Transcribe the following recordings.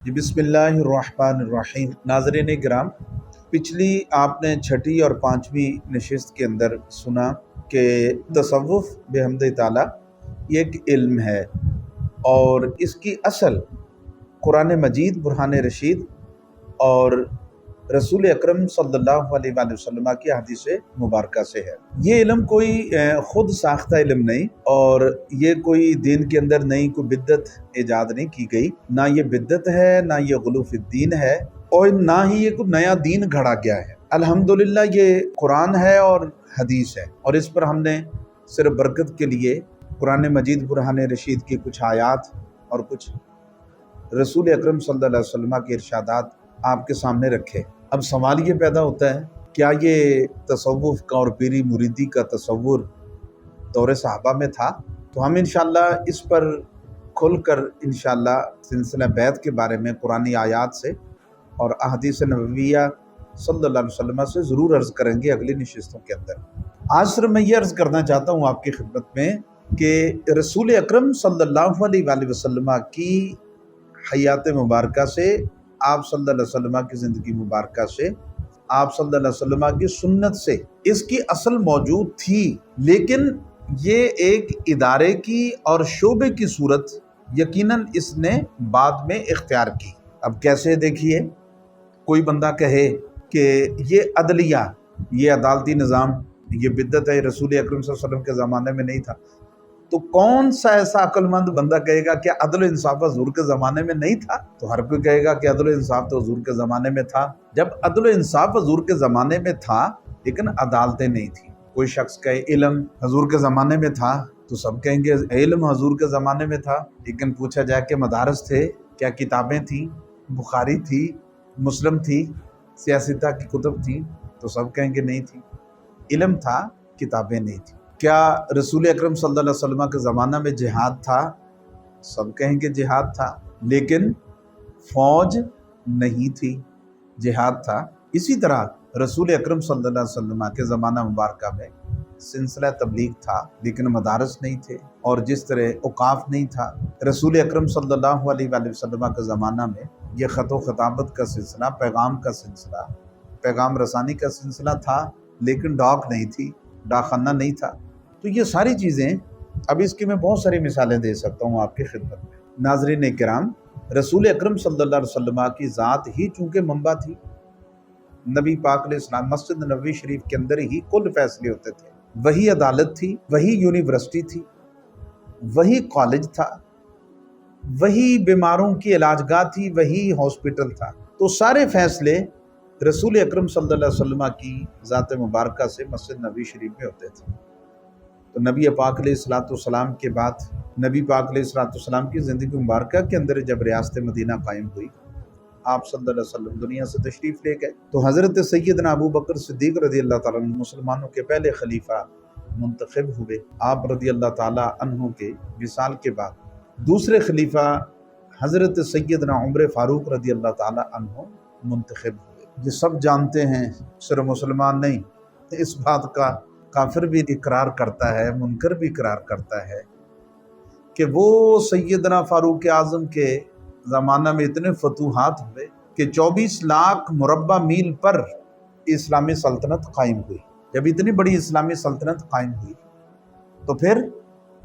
जी बिस्मिल्लाहिर्रहमानिर्रहीम। नाज़रीन किराम, पिछली आपने छठी और पाँचवीं नशिस्त के अंदर सुना कि तसव्वुफ़ बिहम्द ताला ये एक इल्म है और इसकी असल कुरान मजीद बुरहान रशीद और रसूल अकरम सल्लल्लाहु अलैहि वसल्लम की हदीस मुबारका से है। ये इल्म कोई ख़ुद साख्ता इल्म नहीं और ये कोई दीन के अंदर नई कोई बिद्दत ईजाद नहीं की गई। ना ये बिद्दत है, ना ये गुलूफ़ुद्दीन है और ना ही ये कोई नया दीन घड़ा गया है। अल्हम्दुलिल्लाह ये कुरान है और हदीस है और इस पर हमने सिर्फ बरकत के लिए कुरान मजीद बुरहान रशीद की कुछ आयात और कुछ रसूल अकरम सल्लल्लाहु अलैहि वसल्लम के इरशादात आपके सामने रखे। अब सवाल ये पैदा होता है, क्या ये तसव्वुफ़ का और पीरी मुरीदी का तसव्वुर दौरे सहाबा में था? तो हम इंशाअल्लाह इस पर खुलकर इंशाअल्लाह सिलसिला बैत के बारे में कुरानी आयात से और अहदीस नबविया सल्लल्लाहु अलैहि वसल्लम से ज़रूर अर्ज़ करेंगे अगली नशिस्तों के अंदर। आज सिर्फ मैं ये अर्ज़ करना चाहता हूँ आपकी खिदमत में कि रसूल अकरम सल्लल्लाहु अलैहि वसल्लम की हयात मुबारका से, आप सल्लल्लाहु अलैहि वसल्लम की ज़िंदगी मुबारका से, आप सल्लल्लाहु अलैहि वसल्लम की सुन्नत से इसकी असल मौजूद थी, लेकिन ये एक इदारे की और शोबे की सूरत यकीनन इसने बाद में इख्तियार की। अब कैसे देखिए, कोई बंदा कहे कि ये अदलिया, ये अदालती निज़ाम, ये बिद्दत है, रसूल अकरम सल्लल्लाहु अलैहि वसल्लम के ज़माने में नहीं था, तो कौन सा ऐसा अक्लमंद बंदा कहेगा कि अदल इंसाफ हुजूर के ज़माने में नहीं था? तो हर कोई कहेगा कि अदल इंसाफ तो हुजूर के ज़माने में था। जब अदल इंसाफ हुजूर के ज़माने में था लेकिन अदालतें नहीं थी। कोई शख्स कहे इल्म हुजूर के ज़माने में था, तो सब कहेंगे इल्म हुजूर के ज़माने में था, लेकिन पूछा जाए कि मदारस थे, क्या किताबें थी, बुखारी थी, मुस्लिम थी, सियासता की कुतुब थी, तो सब कहेंगे नहीं थी। इल्म था, किताबें नहीं थी। क्या रसूल अकरम सल्लल्लाहु अलैहि वसल्लम के ज़माना में जिहाद था? सब कहेंगे जिहाद था, लेकिन फ़ौज नहीं थी, जिहाद था। इसी तरह रसूल अकरम सल्लल्लाहु अलैहि वसल्लम के ज़माना मुबारका में सिलसिला तबलीग था, लेकिन मदारस नहीं थे, और जिस तरह औकाफ नहीं था। रसूल अकरम सल्लल्लाहु अलैहि वसल्लम के ज़माना में यह ख़त व ख़ताबत का सिलसिला, पैगाम का सिलसिला, पैगाम रसानी का सिलसिला था, लेकिन डाक नहीं थी, डाकखाना नहीं था। तो ये सारी चीज़ें, अब इसकी मैं बहुत सारी मिसालें दे सकता हूँ आपकी खिदमत में। नाज़रीन किराम, रसूल अकरम सल्लल्लाहु अलैहि वसल्लम की ज़ात ही चूँकि मंबा थी, नबी पाक अलैहिस्सलाम मस्जिद नबवी शरीफ के अंदर ही कुल फैसले होते थे। वही अदालत थी, वही यूनिवर्सिटी थी, वही कॉलेज था, वही बीमारों की इलाजगाह थी, वही हॉस्पिटल था। तो सारे फैसले रसूल अकरम सल्लल्लाहु अलैहि वसल्लम की ज़ात मुबारका से मस्जिद नबवी शरीफ में होते थे। तो नबी पाक अलैहिस्सलाम के बाद नबी पाक अलैहिस्सलाम की ज़िंदगी मुबारका के अंदर जब रियासत मदीना कायम हुई, आप सल्लल्लाहु अलैहि वसल्लम दुनिया से तशरीफ़ ले गए, तो हज़रत सैयदना अबू बकर सिद्दीक़ रज़ी अल्लाह ताला अन्हु मुसलमानों के पहले खलीफा मुंतखब हुए। आप रज़ी अल्लाह ताला अन्हु के विसाल के बाद दूसरे खलीफा हज़रत सैयदना उमर फ़ारूक रज़ी अल्लाह ताला अन्हु मुंतखब हुए। ये सब जानते हैं, सिर्फ मुसलमान नहीं, इस बात का काफिर भी इकरार करता है, मुनकर भी इकरार करता है कि वो सैयदना फ़ारूक आज़म के ज़माना में इतने फतूहात हुए कि 24 लाख मुरब्बा मील पर इस्लामी सल्तनत कायम हुई। जब इतनी बड़ी इस्लामी सल्तनत कायम हुई, तो फिर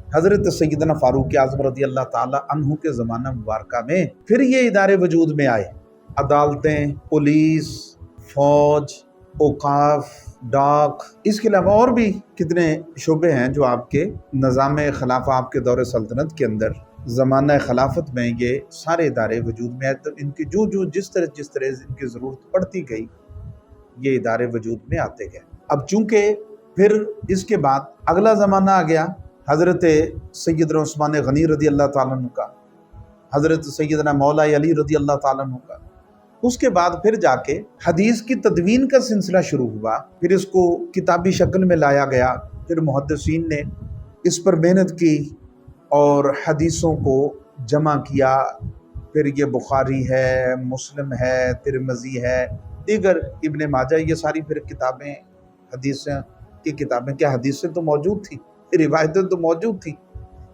हज़रत सैयदना फ़ारूक आज़म रज़ी अल्लाह ताला अन्हु के ज़माना मुबारका में फिर ये इदारे वजूद में आए। अदालतें, पुलिस, फ़ौज, औकाफ, डाक, इसके अलावा और भी कितने शोबे हैं जो आपके निज़ाम खिलाफा, आपके दौरे सल्तनत के अंदर ज़माना खिलाफत में ये सारे इदारे वजूद में आए। तो इनकी जो जिस तरह इनकी ज़रूरत पड़ती गई, ये इदारे वजूद में आते गए। अब चूँकि फिर इसके बाद अगला ज़माना आ गया हज़रत सैयदना उस्मान गनी रज़ी अल्लाह ताला अन्हु का, हज़रत सैयदना मौला अली रज़ी अल्लाह ताला अन्हु का। उसके बाद फिर जाके हदीस की तदवीन का सिलसिला शुरू हुआ, फिर इसको किताबी शक्ल में लाया गया, फिर मुहद्दिसीन ने इस पर मेहनत की और हदीसों को जमा किया। फिर ये बुखारी है, मुस्लिम है, तिरमिज़ी है, दीगर इब्न माजा, ये सारी फिर किताबें, हदीसें की किताबें, क्या हदीसें तो मौजूद थी, रिवायतें तो मौजूद थी,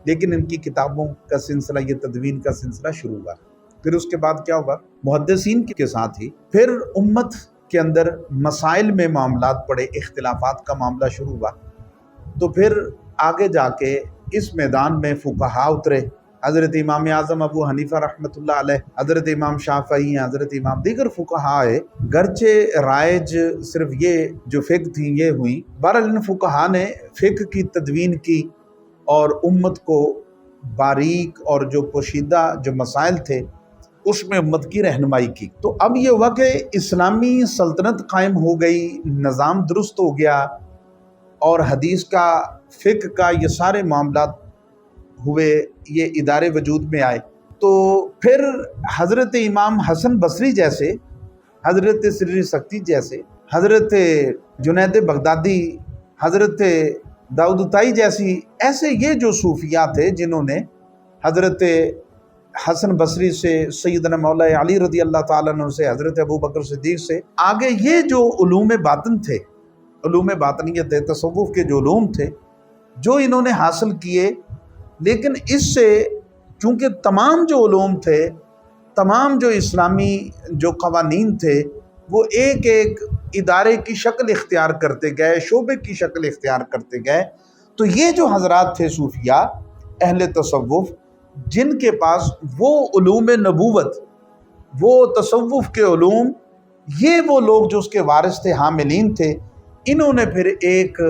लेकिन इनकी किताबों का सिलसिला, ये तदवीन का सिलसिला शुरू हुआ। پھر اس کے بعد کیا ہوا، محدثین کے ساتھ ہی پھر امت کے اندر مسائل میں معاملات پڑے، اختلافات کا معاملہ شروع ہوا، تو پھر آگے جا کے اس میدان میں فقہا اترے، حضرت امام اعظم ابو حنیفہ رحمۃ اللہ علیہ، حضرت امام شافعی ہیں، حضرت امام دیگر فقہا ہے، گرچہ رائج صرف یہ جو فقہ تھیں یہ ہوئیں، بہرحال ان فقہا نے فقہ کی تدوین کی اور امت کو باریک اور جو پوشیدہ جو مسائل تھے اس میں امت کی رہنمائی کی۔ تو اب یہ ہوا کہ اسلامی سلطنت قائم ہو گئی، نظام درست ہو گیا، اور حدیث کا، فقہ کا یہ سارے معاملات ہوئے، یہ ادارے وجود میں آئے۔ تو پھر حضرت امام حسن بصری جیسے، حضرت سری سکتی جیسے، حضرت جنید بغدادی، حضرت داؤد طائی جیسی، ایسے یہ جو صوفیاء تھے جنہوں نے حضرت حسن بصری سے، سیدنا مولا علی رضی اللہ تعالیٰ عنہ سے، حضرت ابو بکر صدیق سے آگے یہ جو علوم باطن تھے، علوم باطنیت تھے، تصوف کے جو علوم تھے جو انہوں نے حاصل کیے، لیکن اس سے چونکہ تمام جو علوم تھے، تمام جو اسلامی جو قوانین تھے، وہ ایک ایک ادارے کی شکل اختیار کرتے گئے، شعبے کی شکل اختیار کرتے گئے۔ تو یہ جو حضرات تھے صوفیاء، اہل تصوف، جن کے پاس وہ علوم نبوت، وہ تصوف کے علوم، یہ وہ لوگ جو اس کے وارث تھے، حاملین تھے، انہوں نے پھر ایک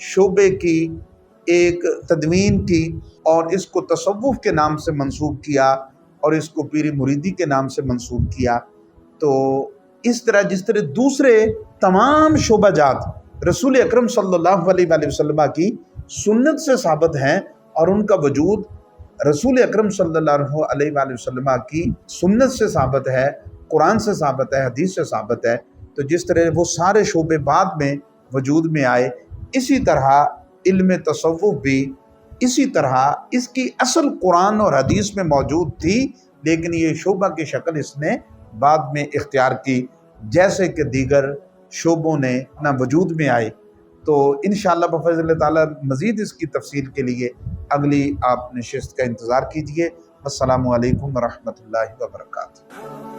شعبے کی ایک تدوین کی اور اس کو تصوف کے نام سے منسوب کیا اور اس کو پیری مریدی کے نام سے منسوب کیا۔ تو اس طرح جس طرح دوسرے تمام شعبہ جات رسول اکرم صلی اللہ علیہ وآلہ وسلم کی سنت سے ثابت ہیں اور ان کا وجود رسول اکرم صلی اللہ علیہ وآلہ وسلم کی سنت سے ثابت ہے، قرآن سے ثابت ہے، حدیث سے ثابت ہے، تو جس طرح وہ سارے شعبے بعد میں وجود میں آئے، اسی طرح علم تصوف بھی اسی طرح اس کی اصل قرآن اور حدیث میں موجود تھی، لیکن یہ شعبہ کی شکل اس نے بعد میں اختیار کی، جیسے کہ دیگر شعبوں نے اپنا وجود میں آئے۔ تو انشاءاللہ بفضل اللہ تعالیٰ مزید اس کی تفصیل کے لیے اگلی آپ نشست کا انتظار کیجیے۔ السلام علیکم ورحمۃ اللہ وبرکاتہ۔